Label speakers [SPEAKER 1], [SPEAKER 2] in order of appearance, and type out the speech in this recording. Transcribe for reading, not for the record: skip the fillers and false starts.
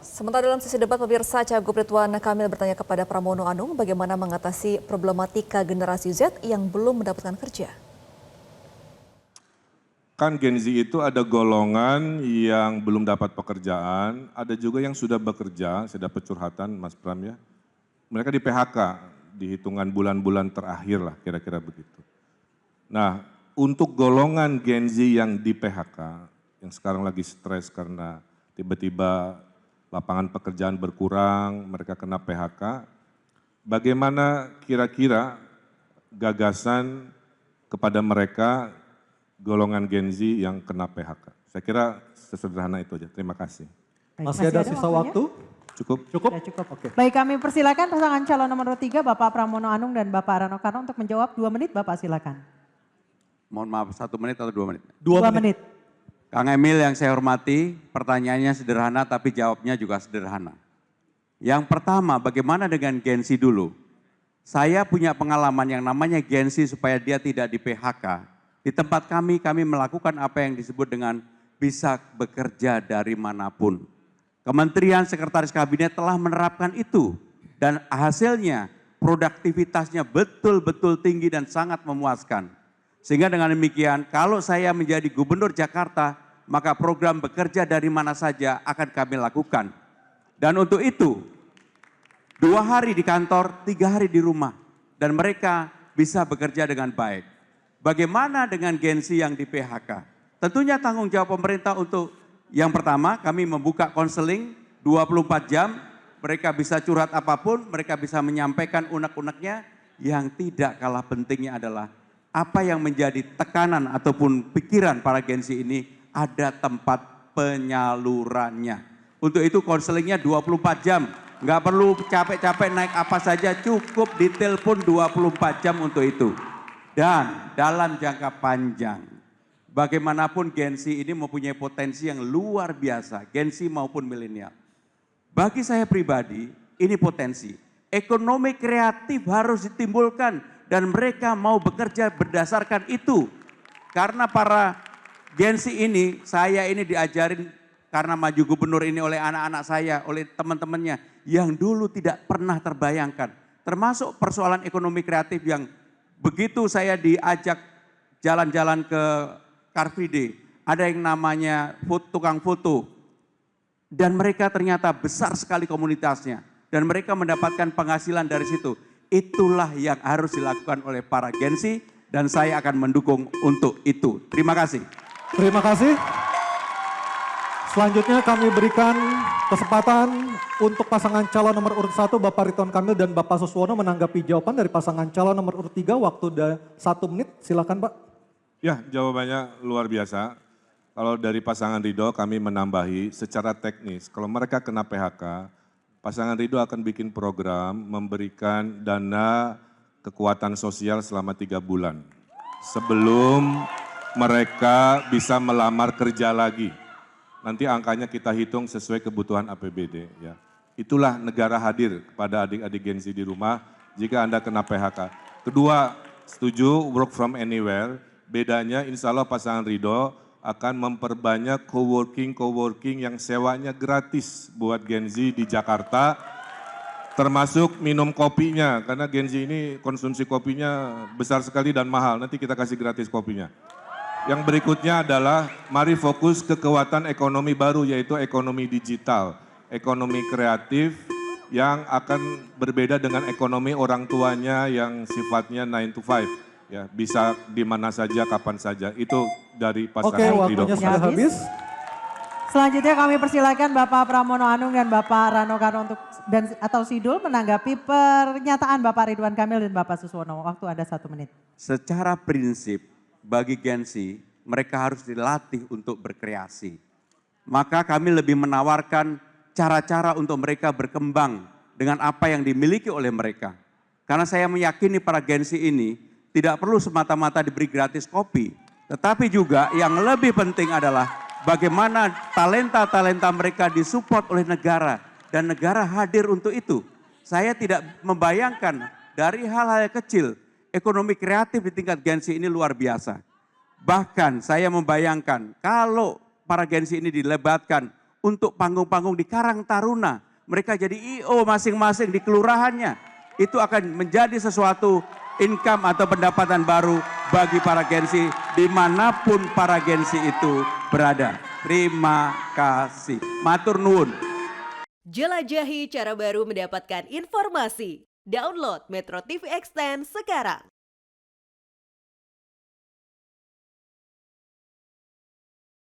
[SPEAKER 1] Sementara dalam sesi debat, pemirsa, Cagup Ridwan Kamil bertanya kepada Pramono Anung bagaimana mengatasi problematika generasi Z yang belum mendapatkan kerja.
[SPEAKER 2] Kan Gen Z itu ada golongan yang belum dapat pekerjaan, ada juga yang sudah bekerja, saya dapat curhatan Mas Pram ya. Mereka di PHK, di hitungan bulan-bulan terakhir lah kira-kira begitu. Nah, untuk golongan Gen Z yang di PHK, yang sekarang lagi stres karena tiba-tiba lapangan pekerjaan berkurang, mereka kena PHK, bagaimana kira-kira gagasan kepada mereka golongan Gen Z yang kena PHK? Saya kira sesederhana itu aja. Terima kasih.
[SPEAKER 3] Baik, masih ada sisa waktu?
[SPEAKER 2] Cukup?
[SPEAKER 3] Cukup?
[SPEAKER 4] Ya, cukup.
[SPEAKER 3] Oke.
[SPEAKER 4] Baik, kami persilakan pasangan calon nomor 3 Bapak Pramono Anung dan Bapak Rano Karno untuk menjawab 2 menit. Bapak silakan.
[SPEAKER 5] Mohon maaf, 1 menit atau 2 menit?
[SPEAKER 3] 2 menit.
[SPEAKER 5] Kang Emil yang saya hormati, pertanyaannya sederhana tapi jawabnya juga sederhana. Yang pertama, bagaimana dengan Gen Z dulu? Saya punya pengalaman yang namanya Gen Z supaya dia tidak di PHK. Di tempat kami melakukan apa yang disebut dengan bisa bekerja dari manapun. Kementerian Sekretaris Kabinet telah menerapkan itu dan hasilnya produktivitasnya betul-betul tinggi dan sangat memuaskan. Sehingga dengan demikian kalau saya menjadi Gubernur Jakarta, maka program bekerja dari mana saja akan kami lakukan. Dan untuk itu 2 hari di kantor, 3 hari di rumah dan mereka bisa bekerja dengan baik. Bagaimana dengan Gen Z yang di PHK? Tentunya tanggung jawab pemerintah untuk yang pertama kami membuka konseling 24 jam. Mereka bisa curhat apapun, mereka bisa menyampaikan unek-uneknya. Yang tidak kalah pentingnya adalah apa yang menjadi tekanan ataupun pikiran para Gen Z ini ada tempat penyalurannya. Untuk itu konselingnya 24 jam. Nggak perlu capek-capek naik apa saja, cukup ditelepon 24 jam untuk itu. Dan dalam jangka panjang, bagaimanapun Gen Z ini mempunyai potensi yang luar biasa, Gen Z maupun milenial. Bagi saya pribadi, ini potensi. Ekonomi kreatif harus ditimbulkan dan mereka mau bekerja berdasarkan itu. Karena para Gen Z ini, saya ini diajarin karena maju gubernur ini oleh anak-anak saya, oleh teman-temannya yang dulu tidak pernah terbayangkan. Termasuk persoalan ekonomi kreatif yang begitu saya diajak jalan-jalan ke Car Free Day, ada yang namanya tukang foto. Dan mereka ternyata besar sekali komunitasnya. Dan mereka mendapatkan penghasilan dari situ. Itulah yang harus dilakukan oleh para Gen Z dan saya akan mendukung untuk itu. Terima kasih.
[SPEAKER 3] Terima kasih. Selanjutnya kami berikan kesempatan untuk pasangan calon nomor urut 1 Bapak Ridwan Kamil dan Bapak Suswono menanggapi jawaban dari pasangan calon nomor urut 3. Waktu 1 menit, silakan Pak.
[SPEAKER 2] Ya, jawabannya luar biasa. Kalau dari pasangan Ridho kami menambahi secara teknis, kalau mereka kena PHK, pasangan Ridho akan bikin program memberikan dana kekuatan sosial selama 3 bulan. Sebelum mereka bisa melamar kerja lagi. Nanti angkanya kita hitung sesuai kebutuhan APBD. Ya. Itulah negara hadir kepada adik-adik Gen Z di rumah jika Anda kena PHK. Kedua, setuju work from anywhere. Bedanya insya Allah pasangan Ridho akan memperbanyak coworking yang sewanya gratis buat Gen Z di Jakarta. Termasuk minum kopinya, karena Gen Z ini konsumsi kopinya besar sekali dan mahal. Nanti kita kasih gratis kopinya. Yang berikutnya adalah mari fokus ke kekuatan ekonomi baru yaitu ekonomi digital, ekonomi kreatif yang akan berbeda dengan ekonomi orang tuanya yang sifatnya 9 to 5. Ya, bisa di mana saja, kapan saja. Itu dari pasangan Ridho.
[SPEAKER 3] Oke, waktunya sudah habis.
[SPEAKER 4] Selanjutnya kami persilakan Bapak Pramono Anung dan Bapak Rano Karno atau Sidul menanggapi pernyataan Bapak Ridwan Kamil dan Bapak Suswono. Waktu Anda 1 menit.
[SPEAKER 5] Secara prinsip bagi Gen Z mereka harus dilatih untuk berkreasi. Maka kami lebih menawarkan cara-cara untuk mereka berkembang dengan apa yang dimiliki oleh mereka. Karena saya meyakini para Gen Z ini tidak perlu semata-mata diberi gratis kopi. Tetapi juga yang lebih penting adalah bagaimana talenta-talenta mereka disupport oleh negara. Dan negara hadir untuk itu. Saya tidak membayangkan dari hal-hal kecil, ekonomi kreatif di tingkat Gen Z ini luar biasa. Bahkan saya membayangkan kalau para Gen Z ini dilebatkan untuk panggung-panggung di Karang Taruna. Mereka jadi IO masing-masing di kelurahannya. Itu akan menjadi sesuatu income atau pendapatan baru bagi para Gensi dimanapun para Gensi itu berada. Terima kasih. Matur nuwun.
[SPEAKER 6] Jelajahi cara baru mendapatkan informasi. Download Metro TV Extend sekarang.